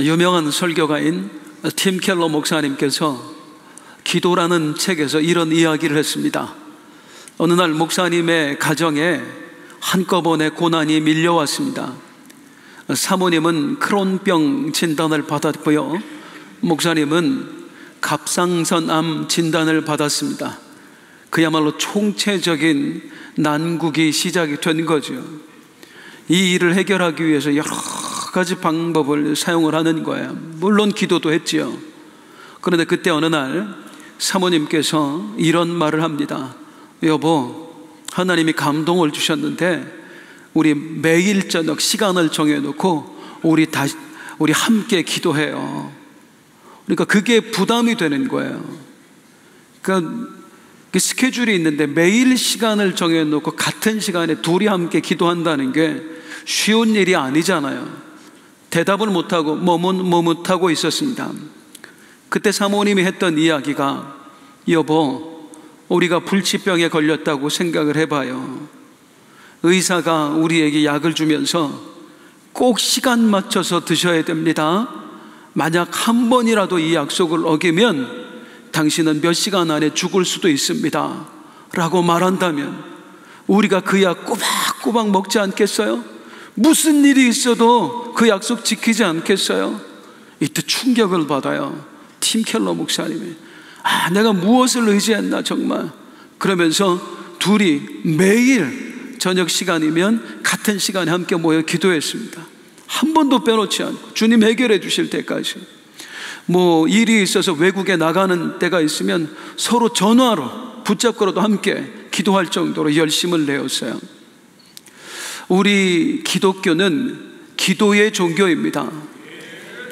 유명한 설교가인 팀 켈러 목사님께서 기도라는 책에서 이런 이야기를 했습니다. 어느 날 목사님의 가정에 한꺼번에 고난이 밀려왔습니다. 사모님은 크론병 진단을 받았고요, 목사님은 갑상선암 진단을 받았습니다. 그야말로 총체적인 난국이 시작이 된 거죠. 이 일을 해결하기 위해서 여러 가지 방법을 사용을 하는 거예요. 물론 기도도 했지요. 그런데 그때 어느 날 사모님께서 이런 말을 합니다. 여보, 하나님이 감동을 주셨는데 우리 매일 저녁 시간을 정해놓고 우리 함께 기도해요. 그러니까 그게 부담이 되는 거예요. 그러니까 스케줄이 있는데 매일 시간을 정해놓고 같은 시간에 둘이 함께 기도한다는 게 쉬운 일이 아니잖아요. 대답을 못하고 머뭇하고 있었습니다. 그때 사모님이 했던 이야기가, 여보, 우리가 불치병에 걸렸다고 생각을 해봐요. 의사가 우리에게 약을 주면서 꼭 시간 맞춰서 드셔야 됩니다. 만약 한 번이라도 이 약속을 어기면 당신은 몇 시간 안에 죽을 수도 있습니다 라고 말한다면 우리가 그 약 꼬박꼬박 먹지 않겠어요? 무슨 일이 있어도 그 약속 지키지 않겠어요? 이때 충격을 받아요. 팀 켈러 목사님이, 내가 무엇을 의지했나 정말. 그러면서 둘이 매일 저녁 시간이면 같은 시간에 함께 모여 기도했습니다. 한 번도 빼놓지 않고 주님 해결해 주실 때까지. 일이 있어서 외국에 나가는 때가 있으면 서로 전화로 붙잡고라도 함께 기도할 정도로 열심을 내었어요. 우리 기독교는 기도의 종교입니다.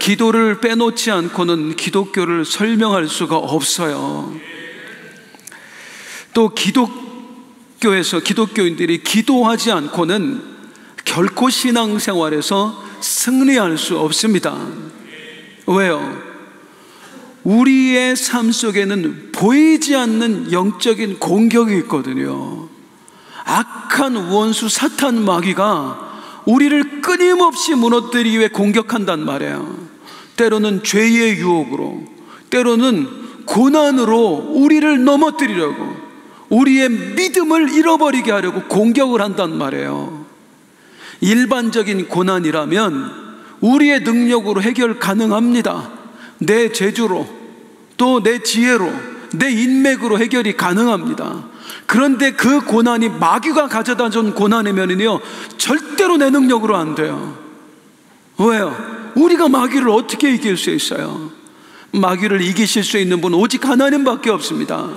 기도를 빼놓지 않고는 기독교를 설명할 수가 없어요. 또 기독교에서 기독교인들이 기도하지 않고는 결코 신앙생활에서 승리할 수 없습니다. 왜요? 우리의 삶 속에는 보이지 않는 영적인 공격이 있거든요. 악한 원수 사탄 마귀가 우리를 끊임없이 무너뜨리기 위해 공격한단 말이에요. 때로는 죄의 유혹으로, 때로는 고난으로 우리를 넘어뜨리려고, 우리의 믿음을 잃어버리게 하려고 공격을 한단 말이에요. 일반적인 고난이라면 우리의 능력으로 해결 가능합니다. 내 재주로, 또 내 지혜로, 내 인맥으로 해결이 가능합니다. 그런데 그 고난이 마귀가 가져다 준 고난이면요, 절대로 내 능력으로 안 돼요. 왜요? 우리가 마귀를 어떻게 이길 수 있어요? 마귀를 이기실 수 있는 분은 오직 하나님밖에 없습니다.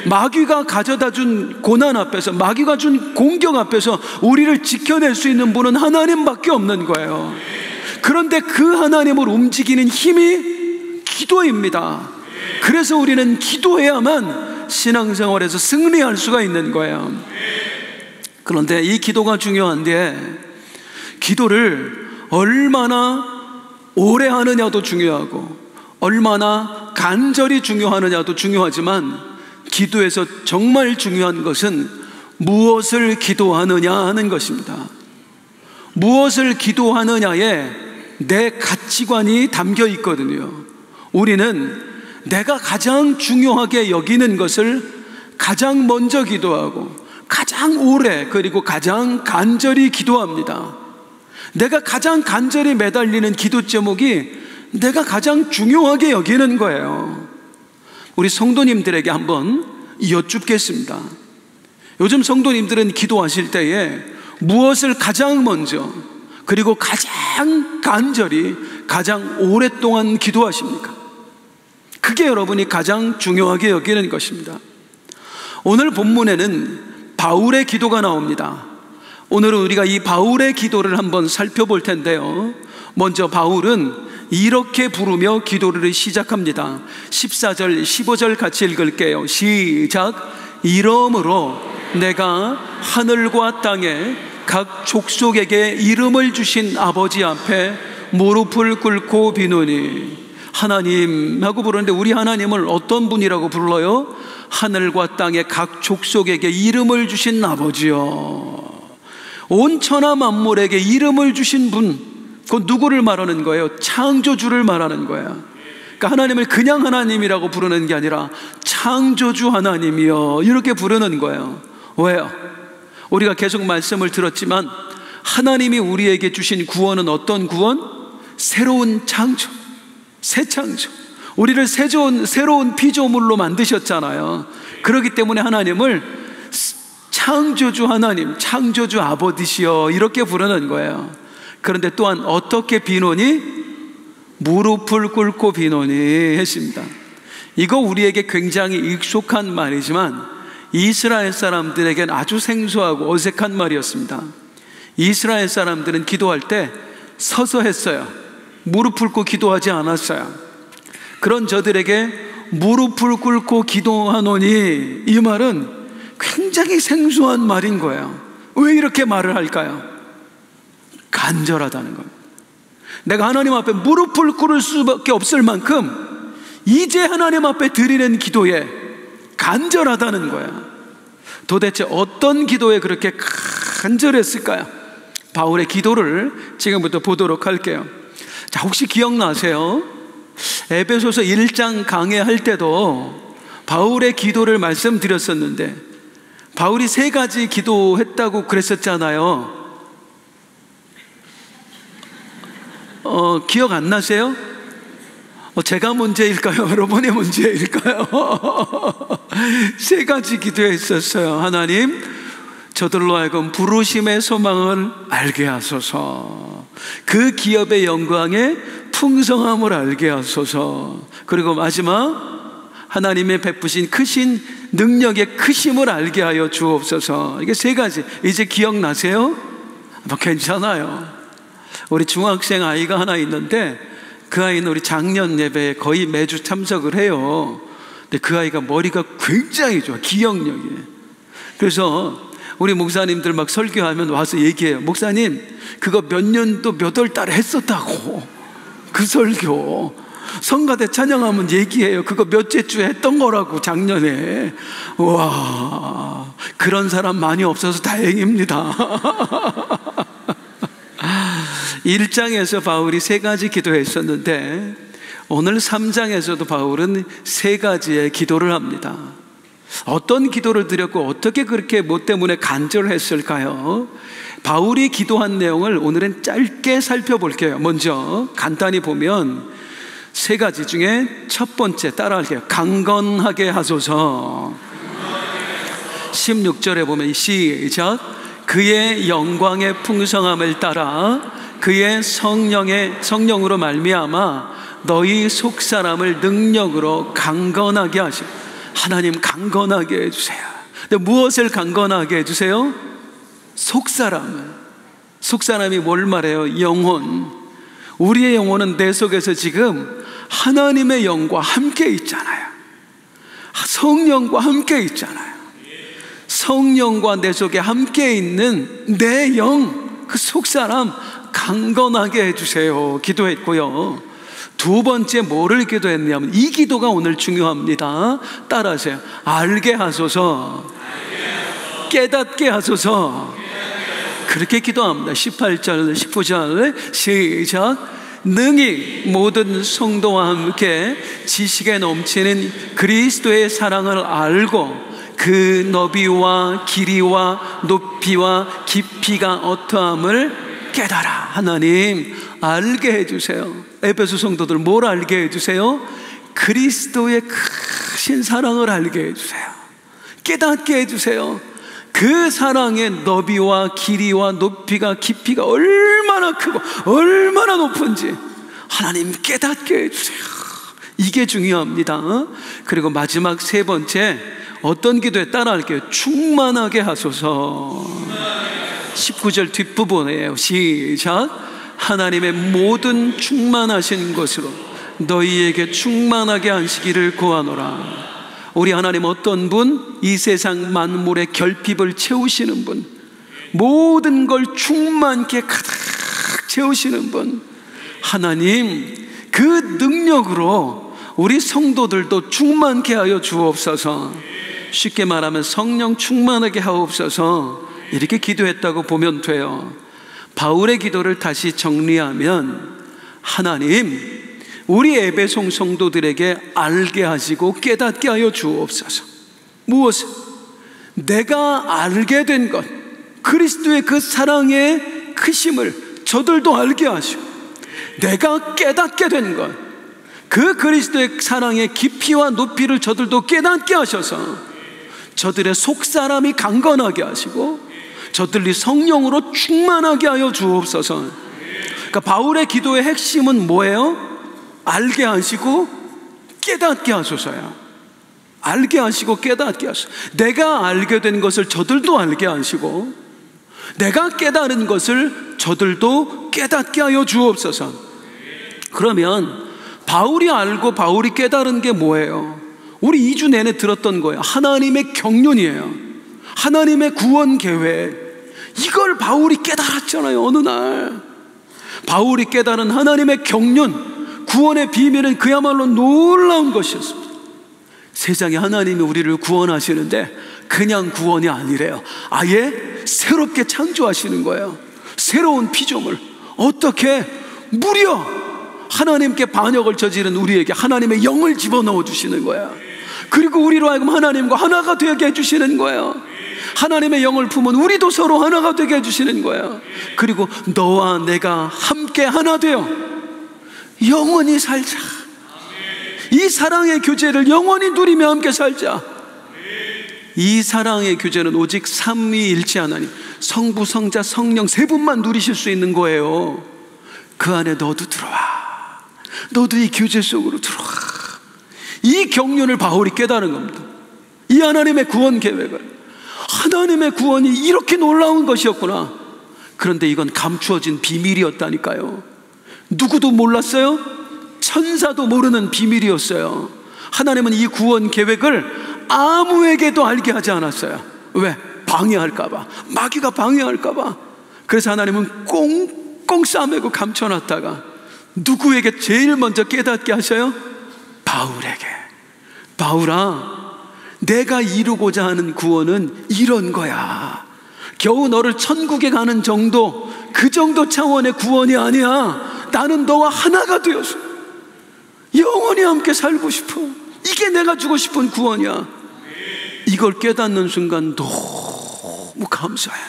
마귀가 가져다 준 고난 앞에서, 마귀가 준 공격 앞에서 우리를 지켜낼 수 있는 분은 하나님밖에 없는 거예요. 그런데 그 하나님을 움직이는 힘이 기도입니다. 그래서 우리는 기도해야만 신앙생활에서 승리할 수가 있는 거예요. 그런데 이 기도가 중요한데, 기도를 얼마나 오래 하느냐도 중요하고 얼마나 간절히 중요하느냐도 중요하지만, 기도에서 정말 중요한 것은 무엇을 기도하느냐 하는 것입니다. 무엇을 기도하느냐에 내 가치관이 담겨 있거든요. 우리는 내가 가장 중요하게 여기는 것을 가장 먼저 기도하고 가장 오래, 그리고 가장 간절히 기도합니다. 내가 가장 간절히 매달리는 기도 제목이 내가 가장 중요하게 여기는 거예요. 우리 성도님들에게 한번 여쭙겠습니다. 요즘 성도님들은 기도하실 때에 무엇을 가장 먼저, 그리고 가장 간절히, 가장 오랫동안 기도하십니까? 그게 여러분이 가장 중요하게 여기는 것입니다. 오늘 본문에는 바울의 기도가 나옵니다. 오늘은 우리가 이 바울의 기도를 한번 살펴볼 텐데요, 먼저 바울은 이렇게 부르며 기도를 시작합니다. 14절 15절 같이 읽을게요. 시작. 이러므로 내가 하늘과 땅에 각 족속에게 이름을 주신 아버지 앞에 무릎을 꿇고 비노니. 하나님 하고 부르는데, 우리 하나님을 어떤 분이라고 불러요? 하늘과 땅의 각 족속에게 이름을 주신 아버지요. 온 천하 만물에게 이름을 주신 분, 그건 누구를 말하는 거예요? 창조주를 말하는 거예요. 그러니까 하나님을 그냥 하나님이라고 부르는 게 아니라 창조주 하나님이요, 이렇게 부르는 거예요. 왜요? 우리가 계속 말씀을 들었지만 하나님이 우리에게 주신 구원은 어떤 구원? 새로운 창조, 새 창조. 우리를 새로운 피조물로 만드셨잖아요. 그렇기 때문에 하나님을 창조주 하나님, 창조주 아버지시여, 이렇게 부르는 거예요. 그런데 또한 어떻게 비노니? 무릎을 꿇고 비노니 했습니다. 이거 우리에게 굉장히 익숙한 말이지만 이스라엘 사람들에겐 아주 생소하고 어색한 말이었습니다. 이스라엘 사람들은 기도할 때 서서 했어요. 무릎을 꿇고 기도하지 않았어요. 그런 저들에게 무릎을 꿇고 기도하노니, 이 말은 굉장히 생소한 말인 거예요. 왜 이렇게 말을 할까요? 간절하다는 겁니다. 내가 하나님 앞에 무릎을 꿇을 수밖에 없을 만큼 이제 하나님 앞에 드리는 기도에 간절하다는 거예요. 도대체 어떤 기도에 그렇게 간절했을까요? 바울의 기도를 지금부터 보도록 할게요. 자, 혹시 기억나세요? 에베소서 1장 강해할 때도 바울의 기도를 말씀드렸었는데, 바울이 3가지 기도했다고 그랬었잖아요. 기억 안 나세요? 제가 문제일까요? 여러분의 문제일까요? 3가지 기도했었어요. 하나님, 저들로 하여금 부르심의 소망을 알게 하소서, 그 기업의 영광의 풍성함을 알게 하소서, 그리고 마지막 하나님의 베푸신 크신 능력의 크심을 알게 하여 주옵소서. 이게 3가지. 이제 기억나세요? 괜찮아요. 우리 중학생 아이가 하나 있는데 그 아이는 우리 작년 예배에 거의 매주 참석을 해요. 근데 그 아이가 머리가 굉장히 좋아, 기억력이. 그래서 우리 목사님들 막 설교하면 와서 얘기해요. 목사님, 그거 몇 년도 몇 월 달에 했었다고, 그 설교. 성가대 찬양하면 얘기해요. 그거 몇째 주에 했던 거라고, 작년에. 와, 그런 사람 많이 없어서 다행입니다. 1장에서 바울이 3가지 기도했었는데 오늘 3장에서도 바울은 3가지의 기도를 합니다. 어떤 기도를 드렸고 어떻게 그렇게 뭐 때문에 간절했을까요? 바울이 기도한 내용을 오늘은 짧게 살펴볼게요. 먼저 간단히 보면 3가지 중에 첫 번째, 따라할게요. 강건하게 하소서. 16절에 보면 시작. 그의 영광의 풍성함을 따라 그의 성령으로 말미암아 너희 속사람을 능력으로 강건하게 하시고. 하나님, 강건하게 해주세요. 근데 무엇을 강건하게 해주세요? 속사람을. 속사람이 뭘 말해요? 영혼. 우리의 영혼은 내 속에서 지금 하나님의 영과 함께 있잖아요. 성령과 함께 있잖아요. 성령과 내 속에 함께 있는 내 영, 그 속사람 강건하게 해주세요 기도했고요. 2번째 뭐를 기도했냐면, 이 기도가 오늘 중요합니다. 따라하세요. 알게 하소서, 깨닫게 하소서. 그렇게 기도합니다. 18절 19절 시작. 능히 모든 성도와 함께 지식에 넘치는 그리스도의 사랑을 알고 그 너비와 길이와 높이와 깊이가 어떠함을 깨달아. 하나님, 알게 해주세요. 에베소 성도들 뭘 알게 해주세요? 그리스도의 크신 사랑을 알게 해주세요. 깨닫게 해주세요. 그 사랑의 너비와 길이와 높이가 깊이가 얼마나 크고 얼마나 높은지 하나님 깨닫게 해주세요. 이게 중요합니다. 그리고 마지막 3번째, 어떤 기도에 따라할게요. 충만하게 하소서. 19절 뒷부분이에요. 시작. 하나님의 모든 충만하신 것으로 너희에게 충만하게 하시기를 구하노라. 우리 하나님 어떤 분? 이 세상 만물의 결핍을 채우시는 분, 모든 걸 충만케 가득 채우시는 분. 하나님, 그 능력으로 우리 성도들도 충만케 하여 주옵소서. 쉽게 말하면 성령 충만하게 하옵소서. 이렇게 기도했다고 보면 돼요. 바울의 기도를 다시 정리하면, 하나님, 우리 에베소 성도들에게 알게 하시고 깨닫게 하여 주옵소서. 무엇을? 내가 알게 된 것, 그리스도의 그 사랑의 크심을 저들도 알게 하시고, 내가 깨닫게 된 것, 그 그리스도의 사랑의 깊이와 높이를 저들도 깨닫게 하셔서 저들의 속사람이 강건하게 하시고 저들이 성령으로 충만하게 하여 주옵소서. 그러니까 바울의 기도의 핵심은 뭐예요? 알게 하시고 깨닫게 하소서야. 알게 하시고 깨닫게 하소서. 내가 알게 된 것을 저들도 알게 하시고 내가 깨달은 것을 저들도 깨닫게 하여 주옵소서. 그러면 바울이 알고 바울이 깨달은 게 뭐예요? 우리 2주 내내 들었던 거예요. 하나님의 경륜이에요. 하나님의 구원 계획. 이걸 바울이 깨달았잖아요. 어느 날 바울이 깨달은 하나님의 경륜, 구원의 비밀은 그야말로 놀라운 것이었습니다. 세상에 하나님이 우리를 구원하시는데 그냥 구원이 아니래요. 아예 새롭게 창조하시는 거예요. 새로운 피조물. 어떻게? 무려 하나님께 반역을 저지른 우리에게 하나님의 영을 집어넣어 주시는 거야. 그리고 우리로 하여금 하나님과 하나가 되게 해주시는 거예요. 하나님의 영을 품은 우리도 서로 하나가 되게 해주시는 거예요. 그리고 너와 내가 함께 하나 되어 영원히 살자. 이 사랑의 교제를 영원히 누리며 함께 살자. 이 사랑의 교제는 오직 삼위일체 하나님, 성부, 성자, 성령 세 분만 누리실 수 있는 거예요. 그 안에 너도 들어와. 너도 이 교제 속으로 들어와. 이 경륜을 바울이 깨달은 겁니다. 이 하나님의 구원 계획을. 하나님의 구원이 이렇게 놀라운 것이었구나. 그런데 이건 감추어진 비밀이었다니까요. 누구도 몰랐어요. 천사도 모르는 비밀이었어요. 하나님은 이 구원 계획을 아무에게도 알게 하지 않았어요. 왜? 방해할까봐, 마귀가 방해할까봐. 그래서 하나님은 꽁꽁 싸매고 감춰놨다가 누구에게 제일 먼저 깨닫게 하셔요? 바울에게. 바울아, 내가 이루고자 하는 구원은 이런 거야. 겨우 너를 천국에 가는 정도, 그 정도 차원의 구원이 아니야. 나는 너와 하나가 되어서 영원히 함께 살고 싶어. 이게 내가 주고 싶은 구원이야. 이걸 깨닫는 순간 너무 감사해.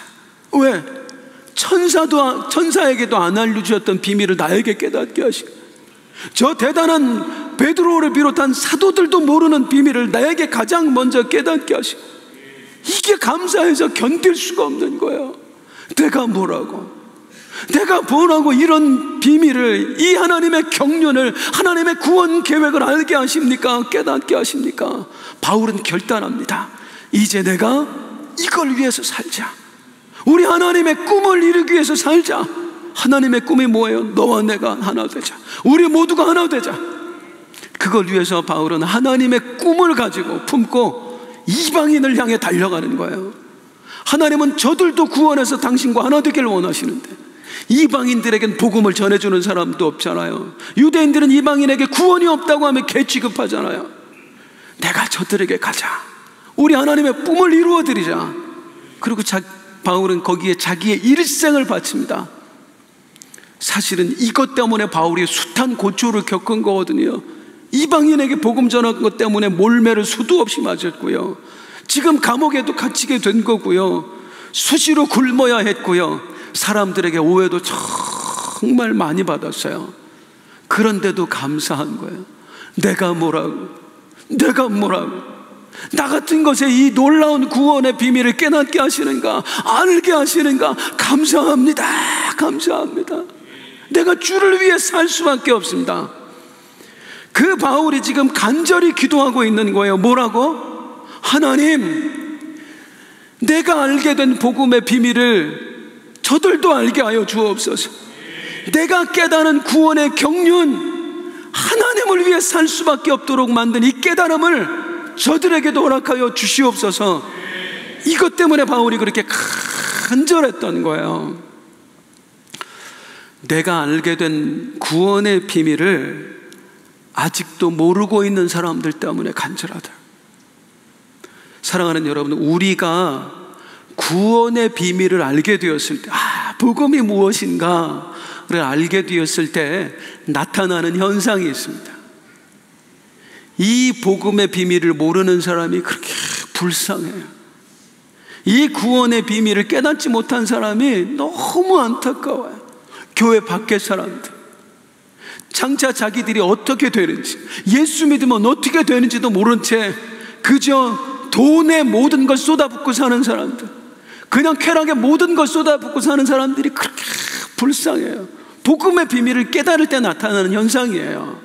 왜? 천사에게도 안 알려주셨던 비밀을 나에게 깨닫게 하시고, 저 대단한 베드로를 비롯한 사도들도 모르는 비밀을 나에게 가장 먼저 깨닫게 하시고, 이게 감사해서 견딜 수가 없는 거예요. 내가 뭐라고 이런 비밀을, 이 하나님의 경륜을, 하나님의 구원 계획을 알게 하십니까? 깨닫게 하십니까? 바울은 결단합니다. 이제 내가 이걸 위해서 살자. 우리 하나님의 꿈을 이루기 위해서 살자. 하나님의 꿈이 뭐예요? 너와 내가 하나 되자. 우리 모두가 하나 되자. 그걸 위해서 바울은 하나님의 꿈을 가지고 품고 이방인을 향해 달려가는 거예요. 하나님은 저들도 구원해서 당신과 하나 되기를 원하시는데 이방인들에겐 복음을 전해주는 사람도 없잖아요. 유대인들은 이방인에게 구원이 없다고 하면 개 취급하잖아요. 내가 저들에게 가자. 우리 하나님의 꿈을 이루어드리자. 그리고 바울은 거기에 자기의 일생을 바칩니다. 사실은 이것 때문에 바울이 숱한 고초를 겪은 거거든요. 이방인에게 복음 전한 것 때문에 몰매를 수도 없이 맞았고요. 지금 감옥에도 갇히게 된 거고요. 수시로 굶어야 했고요. 사람들에게 오해도 정말 많이 받았어요. 그런데도 감사한 거예요. 내가 뭐라고 나 같은 것에 이 놀라운 구원의 비밀을 깨닫게 하시는가, 알게 하시는가. 감사합니다. 내가 주를 위해 살 수밖에 없습니다. 그 바울이 지금 간절히 기도하고 있는 거예요. 뭐라고? 하나님, 내가 알게 된 복음의 비밀을 저들도 알게 하여 주옵소서. 내가 깨달은 구원의 경륜, 하나님을 위해 살 수밖에 없도록 만든 이 깨달음을 저들에게도 허락하여 주시옵소서. 이것 때문에 바울이 그렇게 간절했던 거예요. 내가 알게 된 구원의 비밀을 아직도 모르고 있는 사람들 때문에 간절하다. 사랑하는 여러분, 우리가 구원의 비밀을 알게 되었을 때, 복음이 무엇인가를 알게 되었을 때 나타나는 현상이 있습니다. 이 복음의 비밀을 모르는 사람이 그렇게 불쌍해요. 이 구원의 비밀을 깨닫지 못한 사람이 너무 안타까워요. 교회 밖의 사람들, 장차 자기들이 어떻게 되는지, 예수 믿으면 어떻게 되는지도 모른 채 그저 돈에 모든 걸 쏟아붓고 사는 사람들, 그냥 쾌락에 모든 걸 쏟아붓고 사는 사람들이 그렇게 불쌍해요. 복음의 비밀을 깨달을 때 나타나는 현상이에요.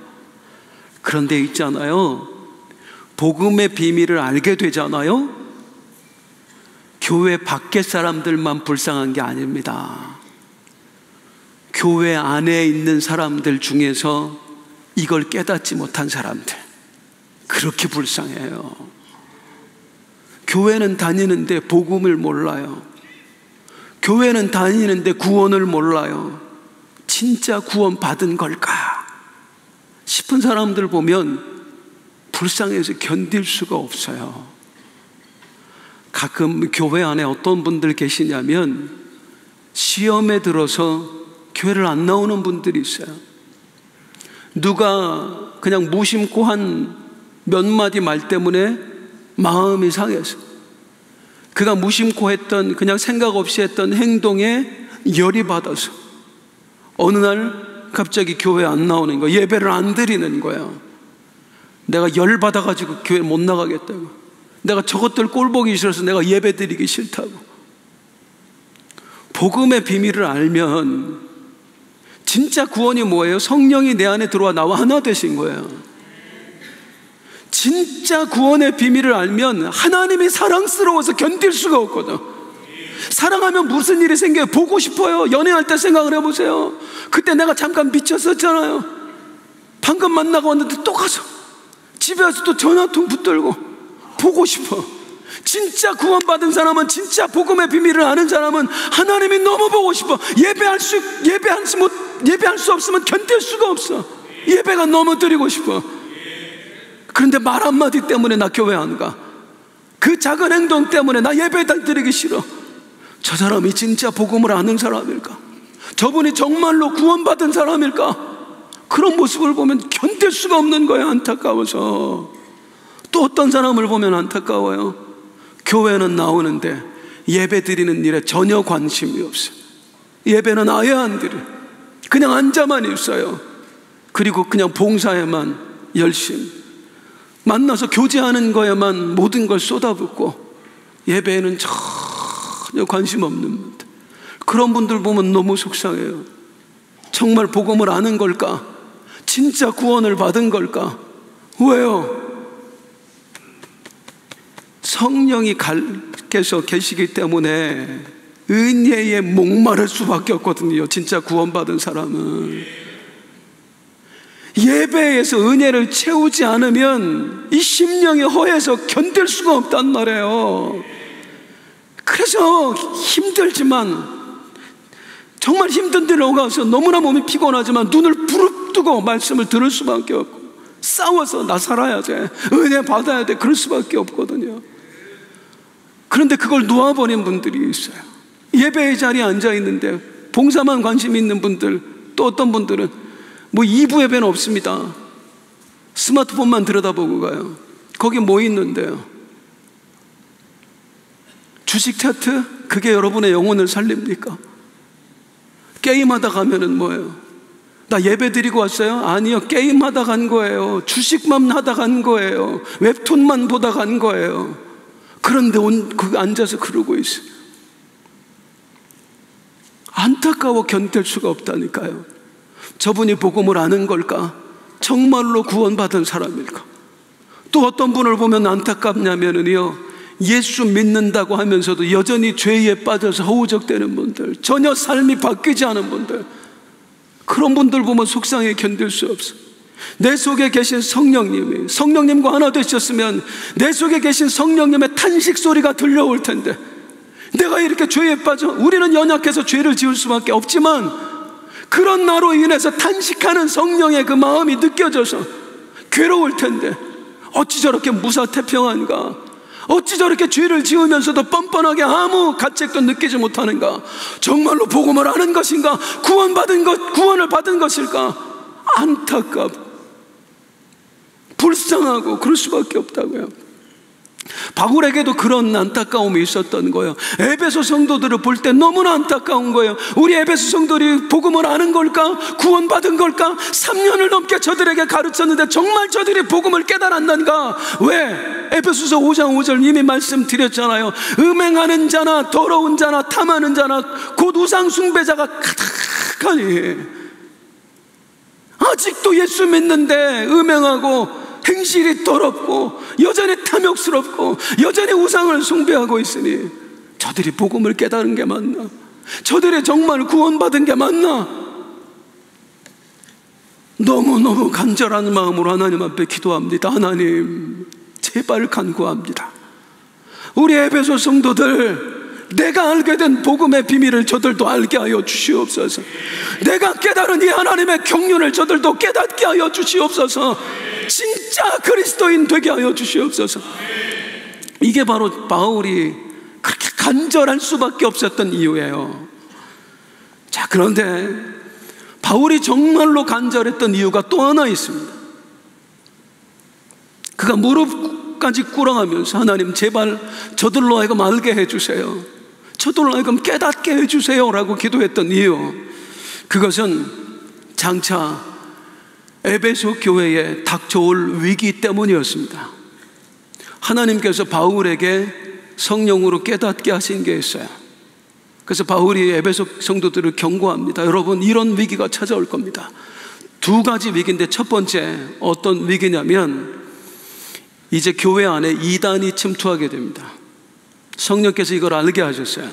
그런데 있잖아요, 복음의 비밀을 알게 되잖아요, 교회 밖의 사람들만 불쌍한 게 아닙니다. 교회 안에 있는 사람들 중에서 이걸 깨닫지 못한 사람들, 그렇게 불쌍해요. 교회는 다니는데 복음을 몰라요. 교회는 다니는데 구원을 몰라요. 진짜 구원 받은 걸까 싶은 사람들 보면 불쌍해서 견딜 수가 없어요. 가끔 교회 안에 어떤 분들 계시냐면 시험에 들어서 교회를 안 나오는 분들이 있어요. 누가 그냥 무심코 한 몇 마디 말 때문에 마음이 상해서, 그가 무심코 했던, 그냥 생각 없이 했던 행동에 열이 받아서 어느 날 갑자기 교회 안 나오는 거야. 예배를 안 드리는 거야. 내가 열 받아가지고 교회 못 나가겠다고, 내가 저것들 꼴보기 싫어서 내가 예배 드리기 싫다고. 복음의 비밀을 알면 진짜 구원이 뭐예요? 성령이 내 안에 들어와 나와 하나 되신 거예요. 진짜 구원의 비밀을 알면 하나님이 사랑스러워서 견딜 수가 없거든. 사랑하면 무슨 일이 생겨요? 보고 싶어요. 연애할 때 생각을 해보세요. 그때 내가 잠깐 미쳤었잖아요. 방금 만나고 왔는데 또 가서 집에 와서 또 전화통 붙들고 보고 싶어. 진짜 구원받은 사람은, 진짜 복음의 비밀을 아는 사람은 하나님이 너무 보고 싶어. 예배할 수 없으면 견딜 수가 없어. 예배가 너무 드리고 싶어. 그런데 말 한마디 때문에 나 교회 안 가. 그 작은 행동 때문에 나 예배 드리기 싫어. 저 사람이 진짜 복음을 아는 사람일까? 저분이 정말로 구원받은 사람일까? 그런 모습을 보면 견딜 수가 없는 거예요. 안타까워서. 또 어떤 사람을 보면 안타까워요. 교회는 나오는데 예배 드리는 일에 전혀 관심이 없어요. 예배는 아예 안 드려요. 그냥 앉아만 있어요. 그리고 그냥 봉사에만 열심히, 만나서 교제하는 거에만 모든 걸 쏟아붓고 예배에는 전혀 관심 없는 분들, 그런 분들 보면 너무 속상해요. 정말 복음을 아는 걸까? 진짜 구원을 받은 걸까? 왜요? 성령이 가르쳐 계시기 때문에 은혜에 목마를 수밖에 없거든요. 진짜 구원받은 사람은. 예배에서 은혜를 채우지 않으면 이 심령이 허해서 견딜 수가 없단 말이에요. 그래서 힘들지만, 정말 힘든 데로 가서 너무나 몸이 피곤하지만 눈을 부릅뜨고 말씀을 들을 수밖에 없고, 싸워서 나 살아야 돼, 은혜 받아야 돼, 그럴 수밖에 없거든요. 그런데 그걸 놓아버린 분들이 있어요. 예배의 자리에 앉아있는데 봉사만 관심 있는 분들, 또 어떤 분들은 뭐 2부 예배는 없습니다. 스마트폰만 들여다보고 가요. 거기 뭐 있는데요? 주식 차트? 그게 여러분의 영혼을 살립니까? 게임하다 가면은 뭐예요? 나 예배 드리고 왔어요? 아니요, 게임하다 간 거예요. 주식만 하다 간 거예요. 웹툰만 보다 간 거예요. 그런데 앉아서 그러고 있어요. 안타까워 견딜 수가 없다니까요. 저분이 복음을 아는 걸까? 정말로 구원받은 사람일까? 또 어떤 분을 보면 안타깝냐면요, 예수 믿는다고 하면서도 여전히 죄에 빠져서 허우적대는 분들, 전혀 삶이 바뀌지 않은 분들, 그런 분들 보면 속상해 견딜 수 없어. 내 속에 계신 성령님이, 성령님과 하나 되셨으면 내 속에 계신 성령님의 탄식 소리가 들려올 텐데, 내가 이렇게 죄에 빠져, 우리는 연약해서 죄를 지을 수밖에 없지만 그런 나로 인해서 탄식하는 성령의 그 마음이 느껴져서 괴로울 텐데 어찌 저렇게 무사태평한가? 어찌 저렇게 죄를 지으면서도 뻔뻔하게 아무 가책도 느끼지 못하는가? 정말로 복음을 아는 것인가? 구원을 받은 것일까? 안타깝고 불쌍하고 그럴 수밖에 없다고요. 바울에게도 그런 안타까움이 있었던 거예요. 에베소 성도들을 볼 때 너무나 안타까운 거예요. 우리 에베소 성도들이 복음을 아는 걸까? 구원받은 걸까? 3년을 넘게 저들에게 가르쳤는데 정말 저들이 복음을 깨달았는가? 왜? 에베소서 5장 5절 이미 말씀드렸잖아요. 음행하는 자나 더러운 자나 탐하는 자나 곧 우상 숭배자가 가득하니, 아직도 예수 믿는데 음행하고 행실이 더럽고 여전히 탐욕스럽고 여전히 우상을 숭배하고 있으니 저들이 복음을 깨달은 게 맞나? 저들이 정말 구원받은 게 맞나? 너무너무 간절한 마음으로 하나님 앞에 기도합니다. 하나님, 제발 간구합니다. 우리 에베소 성도들, 내가 알게 된 복음의 비밀을 저들도 알게 하여 주시옵소서. 내가 깨달은 이 하나님의 경륜을 저들도 깨닫게 하여 주시옵소서. 진짜 그리스도인 되게 하여 주시옵소서. 이게 바로 바울이 그렇게 간절할 수밖에 없었던 이유예요. 자, 그런데 바울이 정말로 간절했던 이유가 또 하나 있습니다. 그가 무릎까지 꿇어가면서 하나님, 제발 저들로 하여금 알게 해주세요, 저들로 하여금 깨닫게 해주세요 라고 기도했던 이유, 그것은 장차 에베소 교회에 닥쳐올 위기 때문이었습니다. 하나님께서 바울에게 성령으로 깨닫게 하신 게 있어요. 그래서 바울이 에베소 성도들을 경고합니다. 여러분, 이런 위기가 찾아올 겁니다. 두 가지 위기인데, 첫 번째 어떤 위기냐면 이제 교회 안에 이단이 침투하게 됩니다. 성령께서 이걸 알게 하셨어요.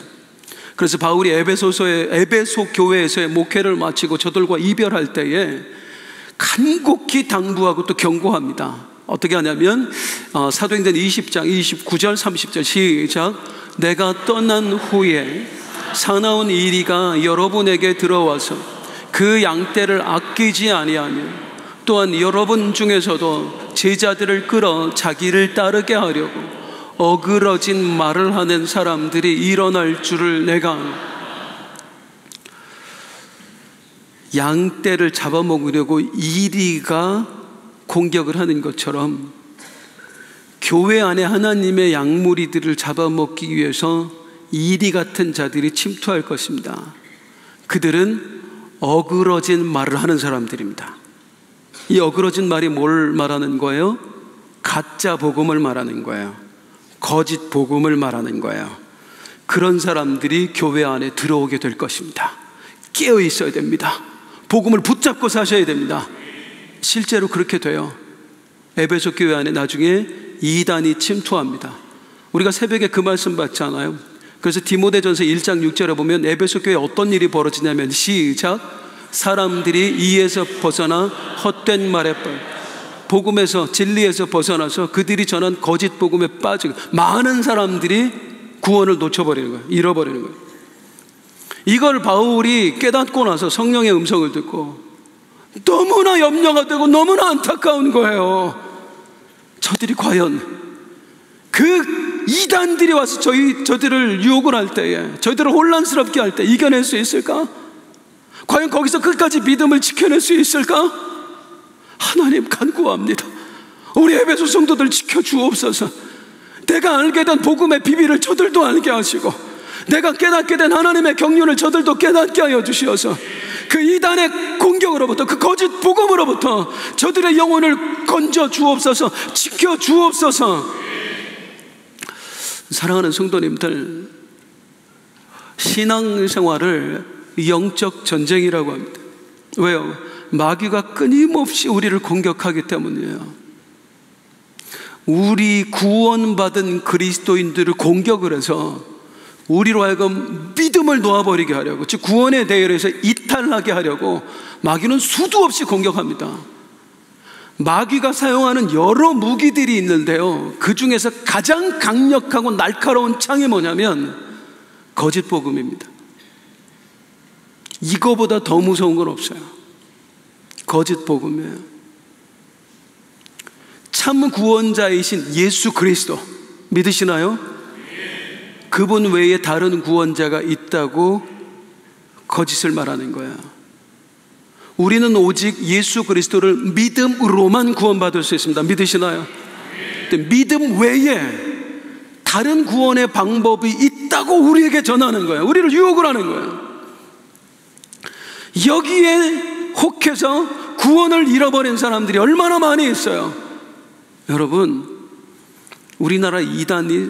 그래서 바울이 에베소 교회에서의 목회를 마치고 저들과 이별할 때에 간곡히 당부하고 또 경고합니다. 어떻게 하냐면 사도행전 20장 29절 30절 시작. 내가 떠난 후에 사나운 이리가 여러분에게 들어와서 그 양떼를 아끼지 아니하며 또한 여러분 중에서도 제자들을 끌어 자기를 따르게 하려고 어그러진 말을 하는 사람들이 일어날 줄을 내가 아노. 양떼를 잡아먹으려고 이리가 공격을 하는 것처럼 교회 안에 하나님의 양무리들을 잡아먹기 위해서 이리 같은 자들이 침투할 것입니다. 그들은 어그러진 말을 하는 사람들입니다. 이 어그러진 말이 뭘 말하는 거예요? 가짜 복음을 말하는 거예요. 거짓 복음을 말하는 거예요. 그런 사람들이 교회 안에 들어오게 될 것입니다. 깨어 있어야 됩니다. 복음을 붙잡고 사셔야 됩니다. 실제로 그렇게 돼요. 에베소 교회 안에 나중에 이단이 침투합니다. 우리가 새벽에 그 말씀 받잖아요. 그래서 디모데전서 1장 6절에 보면 에베소 교회에 어떤 일이 벌어지냐면 시작. 사람들이 이에서 벗어나 헛된 말에 복음에서 진리에서 벗어나서 그들이 전한 거짓 복음에 빠지고 많은 사람들이 구원을 놓쳐버리는 거예요. 잃어버리는 거예요. 이걸 바울이 깨닫고 나서 성령의 음성을 듣고 너무나 염려가 되고 너무나 안타까운 거예요. 저들이 과연 그 이단들이 와서 저들을 유혹을 할 때에, 저들을 혼란스럽게 할 때 이겨낼 수 있을까? 과연 거기서 끝까지 믿음을 지켜낼 수 있을까? 하나님 간구합니다. 우리 에베소 성도들 지켜주옵소서. 내가 알게 된 복음의 비밀을 저들도 알게 하시고 내가 깨닫게 된 하나님의 경륜을 저들도 깨닫게 하여 주시어서 그 이단의 공격으로부터, 그 거짓 복음으로부터 저들의 영혼을 건져 주옵소서, 지켜 주옵소서. 사랑하는 성도님들, 신앙생활을 영적 전쟁이라고 합니다. 왜요? 마귀가 끊임없이 우리를 공격하기 때문이에요. 우리 구원받은 그리스도인들을 공격을 해서 우리로 하여금 믿음을 놓아버리게 하려고, 즉 구원의 대열에서 이탈하게 하려고 마귀는 수도 없이 공격합니다. 마귀가 사용하는 여러 무기들이 있는데요, 그 중에서 가장 강력하고 날카로운 창이 뭐냐면 거짓 복음입니다. 이거보다 더 무서운 건 없어요. 거짓 복음이에요. 참 구원자이신 예수 그리스도, 믿으시나요? 그분 외에 다른 구원자가 있다고 거짓을 말하는 거야. 우리는 오직 예수 그리스도를 믿음으로만 구원받을 수 있습니다. 믿으시나요? 믿음 외에 다른 구원의 방법이 있다고 우리에게 전하는 거예요. 우리를 유혹을 하는 거예요. 여기에 혹해서 구원을 잃어버린 사람들이 얼마나 많이 있어요. 여러분, 우리나라 이단이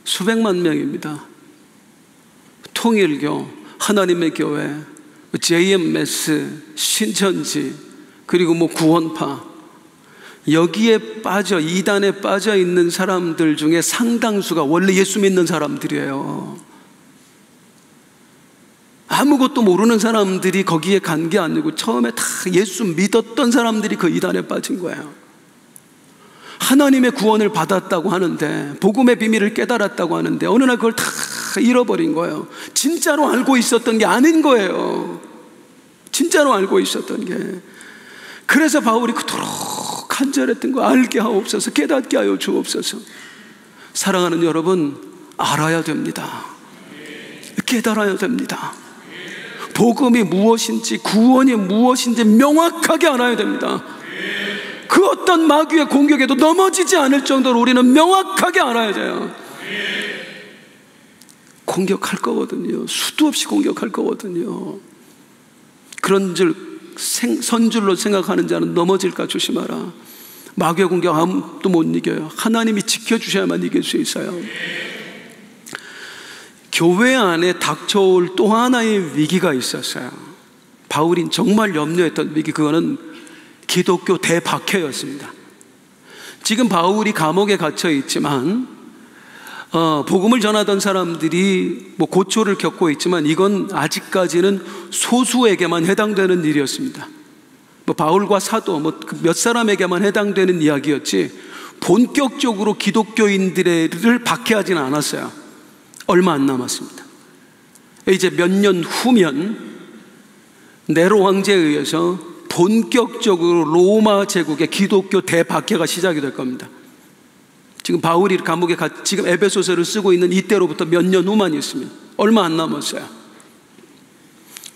수백만 명입니다. 통일교, 하나님의 교회, JMS, 신천지, 그리고 구원파, 여기에 빠져, 이단에 빠져 있는 사람들 중에 상당수가 원래 예수 믿는 사람들이에요. 아무것도 모르는 사람들이 거기에 간 게 아니고 처음에 다 예수 믿었던 사람들이 그 이단에 빠진 거예요. 하나님의 구원을 받았다고 하는데, 복음의 비밀을 깨달았다고 하는데 어느 날 그걸 다 잃어버린 거예요. 진짜로 알고 있었던 게 아닌 거예요. 진짜로 알고 있었던 게. 그래서 바울이 그토록 간절했던 거, 알게 하옵소서, 깨닫게 하여 주옵소서. 사랑하는 여러분, 알아야 됩니다. 깨달아야 됩니다. 복음이 무엇인지, 구원이 무엇인지 명확하게 알아야 됩니다. 그 어떤 마귀의 공격에도 넘어지지 않을 정도로 우리는 명확하게 알아야 돼요. 공격할 거거든요. 수도 없이 공격할 거거든요. 그런 줄 선줄로 생각하는 자는 넘어질까 조심하라. 마귀의 공격 아무도 못 이겨요. 하나님이 지켜주셔야만 이길 수 있어요. 교회 안에 닥쳐올 또 하나의 위기가 있었어요. 바울이 정말 염려했던 위기, 그거는 기독교 대박해였습니다. 지금 바울이 감옥에 갇혀 있지만 복음을 전하던 사람들이 고초를 겪고 있지만 이건 아직까지는 소수에게만 해당되는 일이었습니다. 바울과 사도 몇 사람에게만 해당되는 이야기였지 본격적으로 기독교인들을 박해하지는 않았어요. 얼마 안 남았습니다. 이제 몇 년 후면 네로 황제에 의해서 본격적으로 로마 제국의 기독교 대박해가 시작이 될 겁니다. 지금 바울이 감옥에 지금 에베소서를 쓰고 있는 이때로부터 몇 년 후만 있습니다. 얼마 안 남았어요.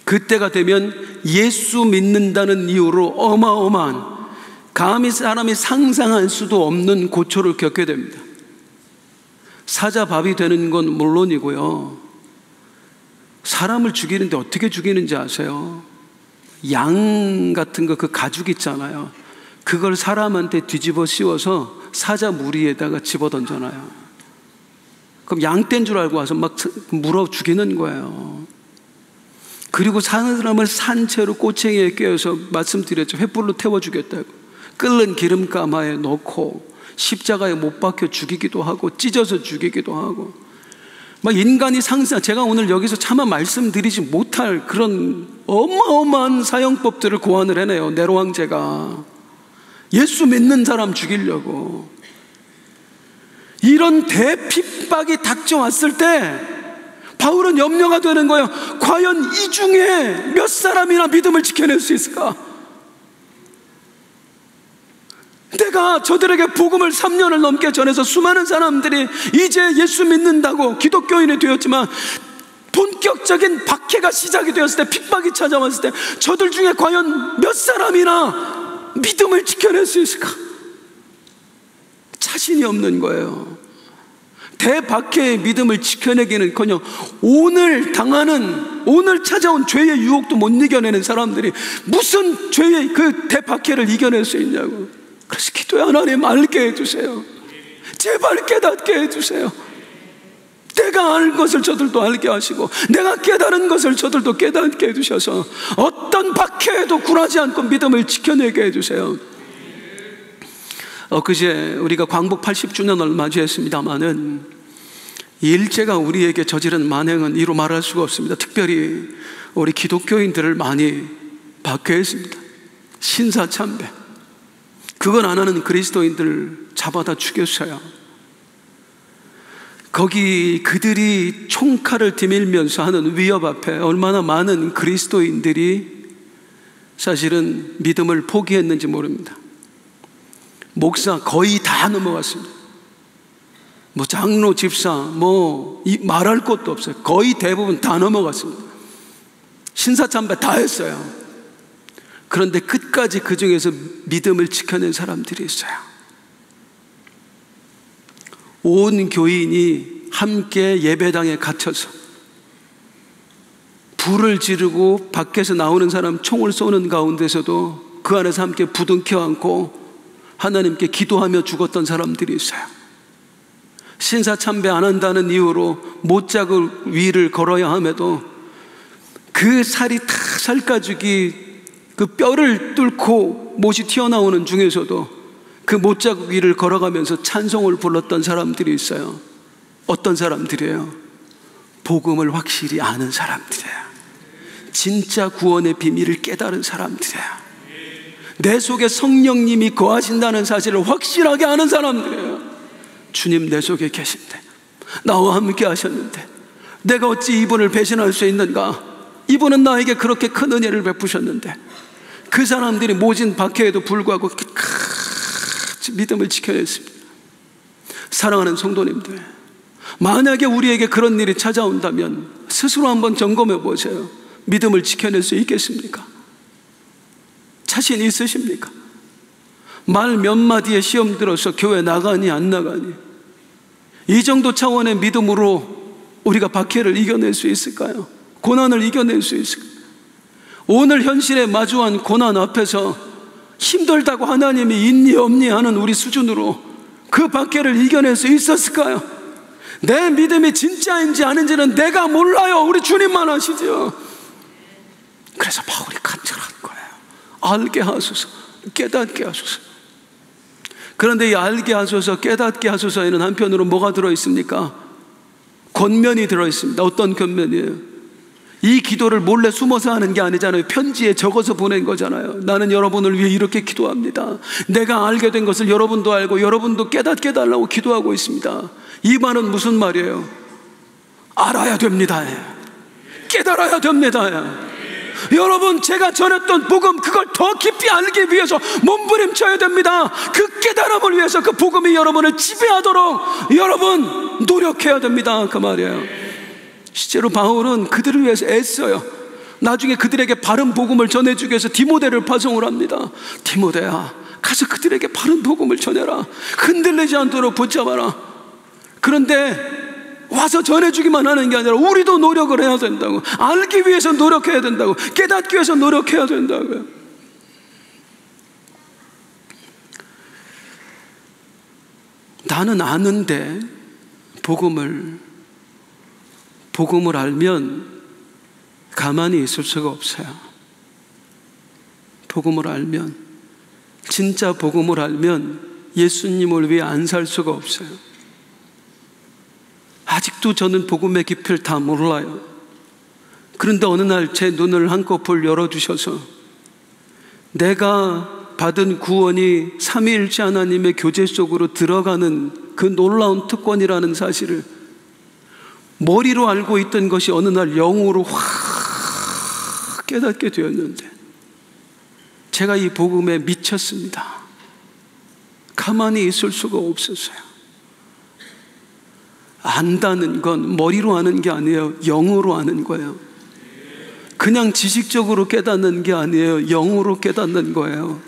그때가 되면 예수 믿는다는 이유로 어마어마한, 감히 사람이 상상할 수도 없는 고초를 겪게 됩니다. 사자밥이 되는 건 물론이고요, 사람을 죽이는데 어떻게 죽이는지 아세요? 양 같은 거, 그 가죽 있잖아요. 그걸 사람한테 뒤집어 씌워서 사자 무리에다가 집어 던져놔요. 그럼 양떼인 줄 알고 와서 막 물어 죽이는 거예요. 그리고 사는 사람을 산채로 꼬챙이에 꿰어서, 말씀드렸죠, 횃불로 태워 주겠다고, 끓는 기름가마에 넣고 십자가에 못 박혀 죽이기도 하고 찢어서 죽이기도 하고, 막 인간이 상상, 제가 오늘 여기서 차마 말씀드리지 못할 그런 어마어마한 사형법들을 고안을 해내요. 네로 황제가 예수 믿는 사람 죽이려고. 이런 대핍박이 닥쳐왔을 때 바울은 염려가 되는 거예요. 과연 이 중에 몇 사람이나 믿음을 지켜낼 수 있을까? 내가 저들에게 복음을 3년을 넘게 전해서 수많은 사람들이 이제 예수 믿는다고 기독교인이 되었지만, 본격적인 박해가 시작이 되었을 때, 핍박이 찾아왔을 때 저들 중에 과연 몇 사람이나 믿음을 지켜낼 수 있을까? 자신이 없는 거예요. 대박해의 믿음을 지켜내기는커녕 오늘 찾아온 죄의 유혹도 못 이겨내는 사람들이 무슨 죄의 그 대박해를 이겨낼 수 있냐고. 그래서 기도해, 하나님 알게 해주세요. 제발 깨닫게 해주세요. 내가 알 것을 저들도 알게 하시고, 내가 깨달은 것을 저들도 깨닫게 해주셔서 어떤 박해에도 굴하지 않고 믿음을 지켜내게 해주세요. 그제 우리가 광복 80주년을 맞이했습니다마는 일제가 우리에게 저지른 만행은 이루 말할 수가 없습니다. 특별히 우리 기독교인들을 많이 박해했습니다. 신사참배, 그건 안 하는 그리스도인들 잡아다 죽였어요. 거기 그들이 총칼을 디밀면서 하는 위협 앞에 얼마나 많은 그리스도인들이 사실은 믿음을 포기했는지 모릅니다. 목사 거의 다 넘어갔습니다. 장로, 집사, 말할 것도 없어요. 거의 대부분 다 넘어갔습니다. 신사참배 다 했어요. 그런데 끝까지 그 중에서 믿음을 지켜낸 사람들이 있어요. 온 교인이 함께 예배당에 갇혀서 불을 지르고 밖에서 나오는 사람 총을 쏘는 가운데서도 그 안에서 함께 부둥켜 안고 하나님께 기도하며 죽었던 사람들이 있어요. 신사참배 안 한다는 이유로 못자국 위를 걸어야 함에도 그 살이 다 살가죽이 그 뼈를 뚫고 못이 튀어나오는 중에서도 그 못자국 위를 걸어가면서 찬송을 불렀던 사람들이 있어요. 어떤 사람들이에요? 복음을 확실히 아는 사람들이에요. 진짜 구원의 비밀을 깨달은 사람들이에요. 내 속에 성령님이 거하신다는 사실을 확실하게 아는 사람들이에요. 주님 내 속에 계신데, 나와 함께 하셨는데 내가 어찌 이분을 배신할 수 있는가? 이분은 나에게 그렇게 큰 은혜를 베푸셨는데. 그 사람들이 모진 박해에도 불구하고 끝까지 믿음을 지켜냈습니다. 사랑하는 성도님들, 만약에 우리에게 그런 일이 찾아온다면 스스로 한번 점검해 보세요. 믿음을 지켜낼 수 있겠습니까? 자신 있으십니까? 말 몇 마디에 시험 들어서 교회 나가니 안 나가니, 이 정도 차원의 믿음으로 우리가 박해를 이겨낼 수 있을까요? 고난을 이겨낼 수 있을까요? 오늘 현실에 마주한 고난 앞에서 힘들다고 하나님이 있니 없니 하는 우리 수준으로 그 박해를 이겨낼 수 있었을까요? 내 믿음이 진짜인지 아닌지는 내가 몰라요. 우리 주님만 아시죠. 그래서 바울이 간절한 거예요. 알게 하소서, 깨닫게 하소서. 그런데 이 알게 하소서, 깨닫게 하소서에는 한편으로 뭐가 들어있습니까? 권면이 들어있습니다. 어떤 권면이에요? 이 기도를 몰래 숨어서 하는 게 아니잖아요. 편지에 적어서 보낸 거잖아요. 나는 여러분을 위해 이렇게 기도합니다. 내가 알게 된 것을 여러분도 알고 여러분도 깨닫게 달라고 기도하고 있습니다. 이 말은 무슨 말이에요? 알아야 됩니다. 깨달아야 됩니다. 여러분, 제가 전했던 복음, 그걸 더 깊이 알기 위해서 몸부림쳐야 됩니다. 그 깨달음을 위해서 그 복음이 여러분을 지배하도록 여러분 노력해야 됩니다. 그 말이에요. 실제로 바울은 그들을 위해서 애써요. 나중에 그들에게 바른 복음을 전해주기 위해서 디모데를 파송을 합니다. 디모데야, 가서 그들에게 바른 복음을 전해라. 흔들리지 않도록 붙잡아라. 그런데 와서 전해주기만 하는 게 아니라 우리도 노력을 해야 된다고. 알기 위해서 노력해야 된다고. 깨닫기 위해서 노력해야 된다고요. 나는 아는데 복음을 알면 가만히 있을 수가 없어요. 복음을 알면, 진짜 복음을 알면 예수님을 위해 안 살 수가 없어요. 아직도 저는 복음의 깊이를 다 몰라요. 그런데 어느 날 제 눈을 한꺼풀 열어주셔서 내가 받은 구원이 삼위일체 하나님의 교제 속으로 들어가는 그 놀라운 특권이라는 사실을 머리로 알고 있던 것이 어느 날 영으로 확 깨닫게 되었는데, 제가 이 복음에 미쳤습니다. 가만히 있을 수가 없었어요. 안다는 건 머리로 아는 게 아니에요. 영으로 아는 거예요. 그냥 지식적으로 깨닫는 게 아니에요. 영으로 깨닫는 거예요.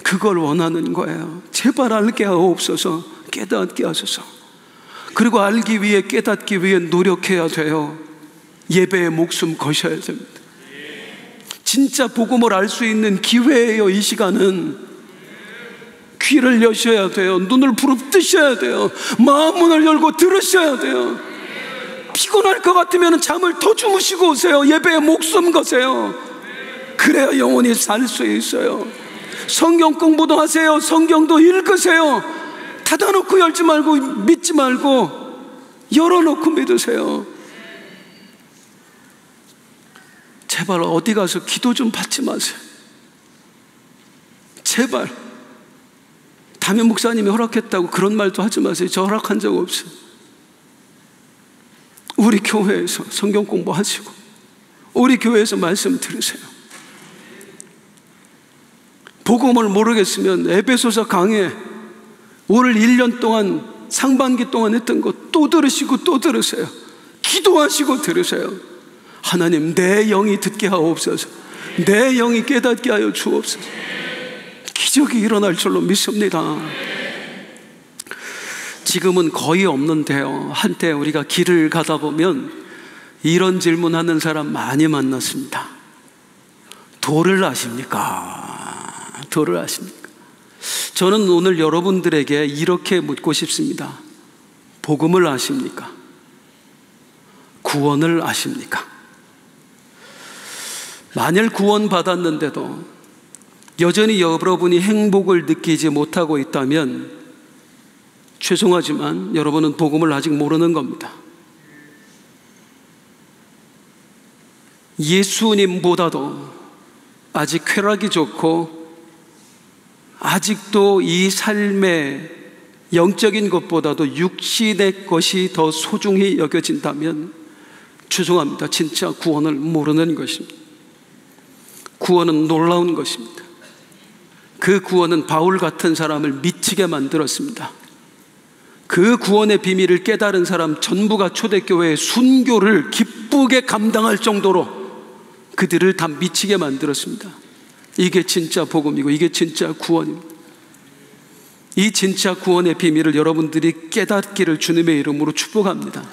그걸 원하는 거예요. 제발 알게 하옵소서, 깨닫게 하소서. 그리고 알기 위해, 깨닫기 위해 노력해야 돼요. 예배에 목숨 거셔야 됩니다. 진짜 복음을 알 수 있는 기회예요. 이 시간은 귀를 여셔야 돼요. 눈을 부릅뜨셔야 돼요. 마음문을 열고 들으셔야 돼요. 피곤할 것 같으면 잠을 더 주무시고 오세요. 예배에 목숨 거세요. 그래야 영원히 살 수 있어요. 성경 공부도 하세요. 성경도 읽으세요. 닫아놓고 열지 말고, 믿지 말고 열어놓고 믿으세요. 제발 어디 가서 기도 좀 받지 마세요. 제발. 담임 목사님이 허락했다고 그런 말도 하지 마세요. 저 허락한 적 없어요. 우리 교회에서 성경 공부하시고 우리 교회에서 말씀 들으세요. 복음을 모르겠으면 에베소서 강해 오늘 1년 동안 상반기 동안 했던 것 또 들으시고 또 들으세요. 기도하시고 들으세요. 하나님, 내 영이 듣게 하옵소서. 내 영이 깨닫게 하여 주옵소서. 기적이 일어날 줄로 믿습니다. 지금은 거의 없는데요, 한때 우리가 길을 가다 보면 이런 질문하는 사람 많이 만났습니다. 도를 아십니까? 도를 아십니까? 저는 오늘 여러분들에게 이렇게 묻고 싶습니다. 복음을 아십니까? 구원을 아십니까? 만일 구원 받았는데도 여전히 여러분이 행복을 느끼지 못하고 있다면 죄송하지만 여러분은 복음을 아직 모르는 겁니다. 예수님보다도 아직 쾌락이 좋고 아직도 이 삶의 영적인 것보다도 육신의 것이 더 소중히 여겨진다면 죄송합니다. 진짜 구원을 모르는 것입니다. 구원은 놀라운 것입니다. 그 구원은 바울 같은 사람을 미치게 만들었습니다. 그 구원의 비밀을 깨달은 사람 전부가 초대교회의 순교를 기쁘게 감당할 정도로 그들을 다 미치게 만들었습니다. 이게 진짜 복음이고 이게 진짜 구원입니다. 이 진짜 구원의 비밀을 여러분들이 깨닫기를 주님의 이름으로 축복합니다.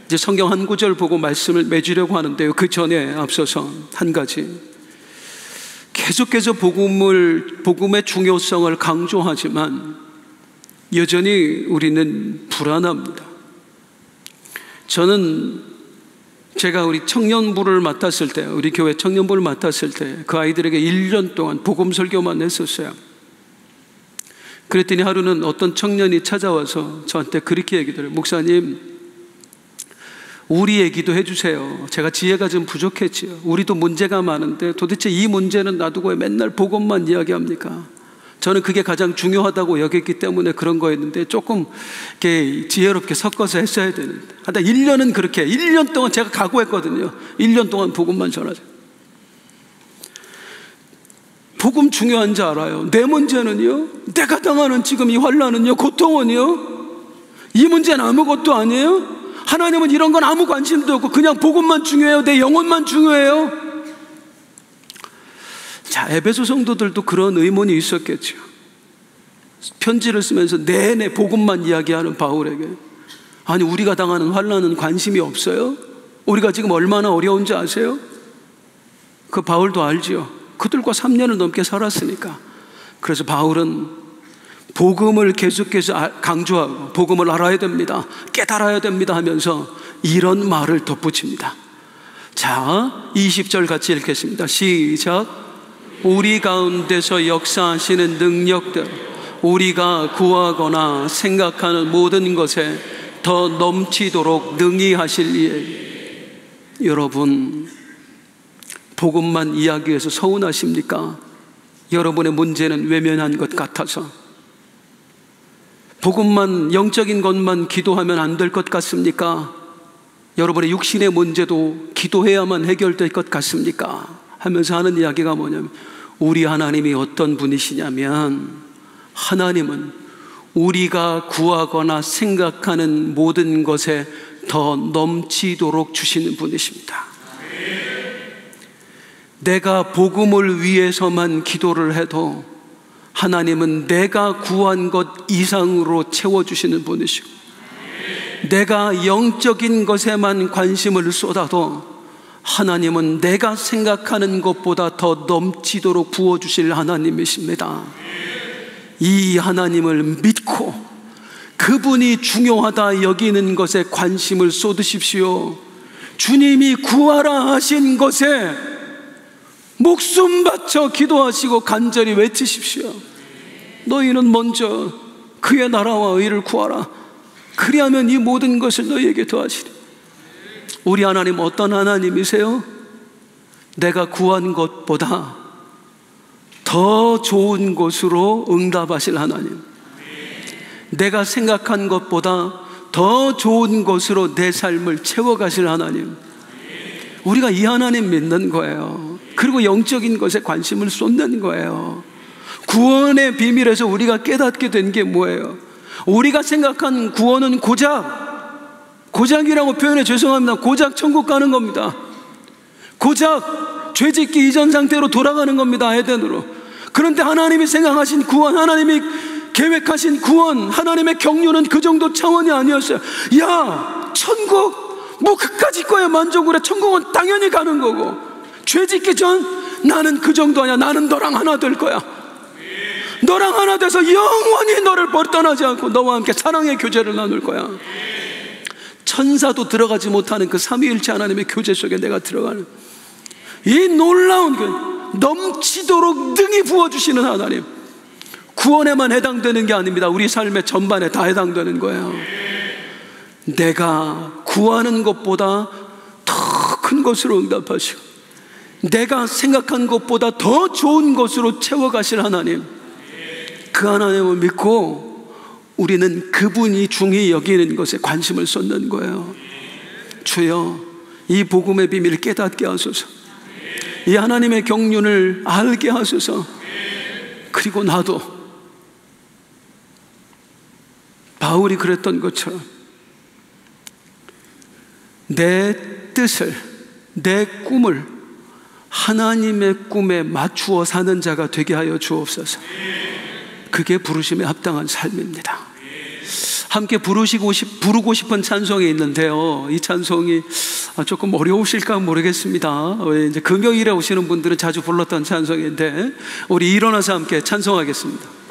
이제 성경 한 구절 보고 말씀을 맺으려고 하는데요, 그 전에 앞서서 한 가지, 계속해서 복음의 중요성을 강조하지만 여전히 우리는 불안합니다. 저는 제가 우리 청년부를 맡았을 때, 우리 교회 청년부를 맡았을 때 그 아이들에게 1년 동안 복음 설교만 했었어요. 그랬더니 하루는 어떤 청년이 찾아와서 저한테 그렇게 얘기더래요. 목사님, 우리 얘기도 해주세요. 제가 지혜가 좀 부족했지요. 우리도 문제가 많은데 도대체 이 문제는 놔두고 왜 맨날 복음만 이야기합니까? 저는 그게 가장 중요하다고 여겼기 때문에 그런 거였는데 조금 이렇게 지혜롭게 섞어서 했어야 되는데, 하여튼 1년은 그렇게, 1년 동안 제가 각오했거든요. 1년 동안 복음만 전하자. 복음 중요한 줄 알아요. 내 문제는요, 내가 당하는 지금 이 환난은요, 고통은요, 이 문제는 아무것도 아니에요. 하나님은 이런 건 아무 관심도 없고 그냥 복음만 중요해요. 내 영혼만 중요해요. 자, 에베소 성도들도 그런 의문이 있었겠죠. 편지를 쓰면서 내내 복음만 이야기하는 바울에게, 아니 우리가 당하는 환난은 관심이 없어요? 우리가 지금 얼마나 어려운지 아세요? 그 바울도 알지요. 그들과 3년을 넘게 살았으니까. 그래서 바울은 복음을 계속해서 강조하고 복음을 알아야 됩니다, 깨달아야 됩니다 하면서 이런 말을 덧붙입니다. 자, 20절 같이 읽겠습니다. 시작. 우리 가운데서 역사하시는 능력들, 우리가 구하거나 생각하는 모든 것에 더 넘치도록 능히 하실 일. 여러분, 복음만 이야기해서 서운하십니까? 여러분의 문제는 외면한 것 같아서, 복음만, 영적인 것만 기도하면 안 될 것 같습니까? 여러분의 육신의 문제도 기도해야만 해결될 것 같습니까? 하면서 하는 이야기가 뭐냐면, 우리 하나님이 어떤 분이시냐면, 하나님은 우리가 구하거나 생각하는 모든 것에 더 넘치도록 주시는 분이십니다. 내가 복음을 위해서만 기도를 해도 하나님은 내가 구한 것 이상으로 채워주시는 분이시고, 내가 영적인 것에만 관심을 쏟아도 하나님은 내가 생각하는 것보다 더 넘치도록 부어주실 하나님이십니다. 이 하나님을 믿고 그분이 중요하다 여기는 것에 관심을 쏟으십시오. 주님이 구하라 하신 것에 목숨 바쳐 기도하시고 간절히 외치십시오. 너희는 먼저 그의 나라와 의를 구하라. 그리하면 이 모든 것을 너희에게 더하시리. 우리 하나님 어떤 하나님이세요? 내가 구한 것보다 더 좋은 것으로 응답하실 하나님, 내가 생각한 것보다 더 좋은 것으로 내 삶을 채워가실 하나님, 우리가 이 하나님 믿는 거예요. 그리고 영적인 것에 관심을 쏟는 거예요. 구원의 비밀에서 우리가 깨닫게 된 게 뭐예요? 우리가 생각한 구원은 고작이라고 표현해 죄송합니다. 고작 천국 가는 겁니다. 고작 죄짓기 이전 상태로 돌아가는 겁니다. 에덴으로. 그런데 하나님이 생각하신 구원, 하나님이 계획하신 구원, 하나님의 경륜은 그 정도 차원이 아니었어요. 야, 천국 뭐 그까짓 거야 만족을 해. 천국은 당연히 가는 거고, 죄짓기 전 나는 그 정도 아니야. 나는 너랑 하나 될 거야. 너랑 하나 돼서 영원히 너를 떠나지 않고 너와 함께 사랑의 교제를 나눌 거야. 천사도 들어가지 못하는 그 삼위일체 하나님의 교제 속에 내가 들어가는 이 놀라운 그 넘치도록 능히 부어주시는 하나님, 구원에만 해당되는 게 아닙니다. 우리 삶의 전반에 다 해당되는 거예요. 내가 구하는 것보다 더 큰 것으로 응답하시고, 내가 생각한 것보다 더 좋은 것으로 채워가실 하나님, 그 하나님을 믿고 우리는 그분이 중히 여기는 것에 관심을 쏟는 거예요. 주여, 이 복음의 비밀을 깨닫게 하소서. 이 하나님의 경륜을 알게 하소서. 그리고 나도 바울이 그랬던 것처럼 내 뜻을, 내 꿈을 하나님의 꿈에 맞추어 사는 자가 되게 하여 주옵소서. 그게 부르심에 합당한 삶입니다. 함께 부르고 싶은 찬송이 있는데요, 이 찬송이 조금 어려우실까 모르겠습니다. 이제 금요일에 오시는 분들은 자주 불렀던 찬송인데, 우리 일어나서 함께 찬송하겠습니다.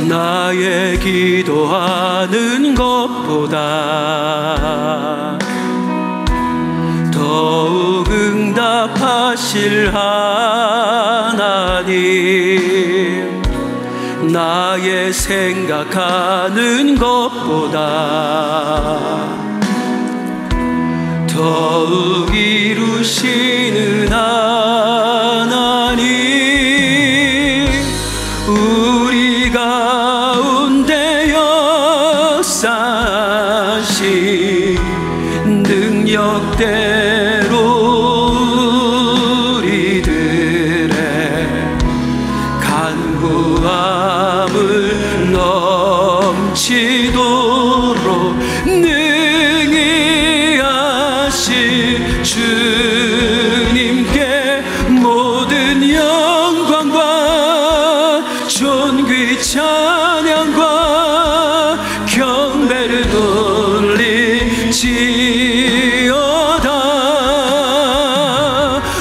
나의 기도하는 것보다 더욱 응답하실 하나님, 나의 생각하는 것보다 더욱 이루시는 하나님, 우리 가운데 역사하신 능력대로 우리들의 간구함을 넘치도록 능히 하실 주님께 모든 영광과 존귀 찬양과 경배를 돌리지어다.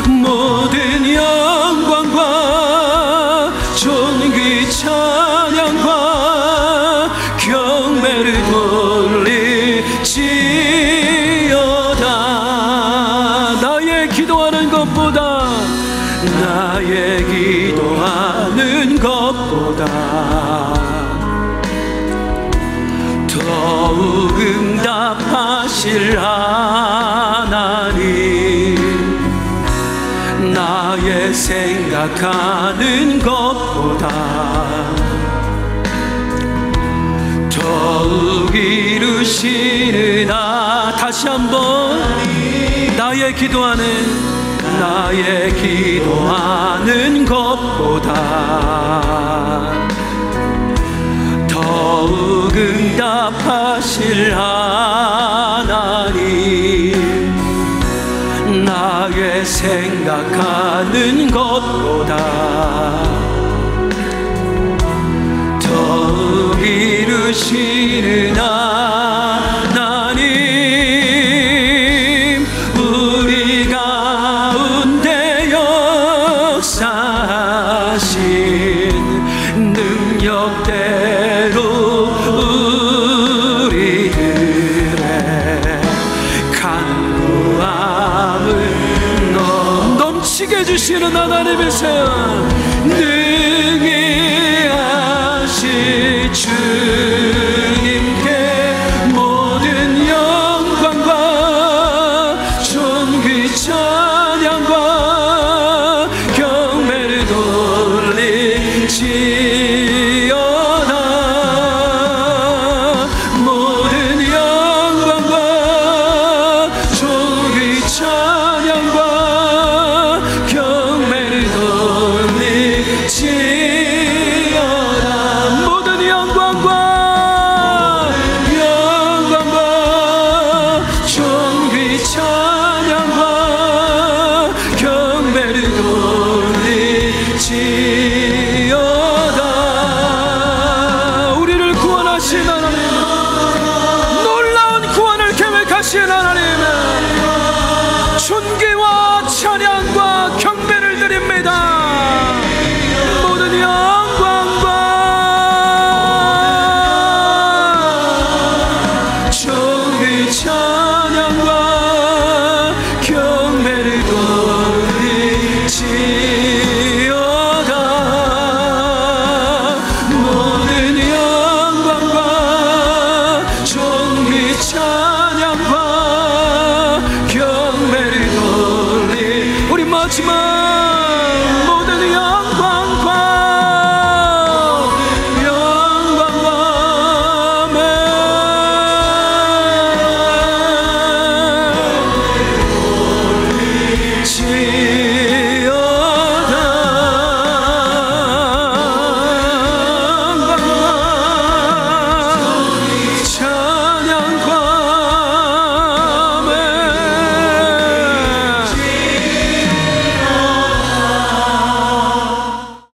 모든 영광과 존귀 찬양과 경배를 돌리지어다. 나의 기도하는 것보다, 나의 기도하는 것보다 더욱 응답하실 하나님, 나의 생각하는 것보다 더욱 이루시는 다시 한번 나의 기도하는 것보다 더욱 응답하실 하나님, 나의 생각하는 것보다 더욱 이루시는 하나님, 우리 가운데 역사하신 능력대로 우리들의 간구함을 넘치게 해주시는 하나님이세요. 능히 하실 주님께 모든 영광과 존귀 찬양과 경배를 돌리지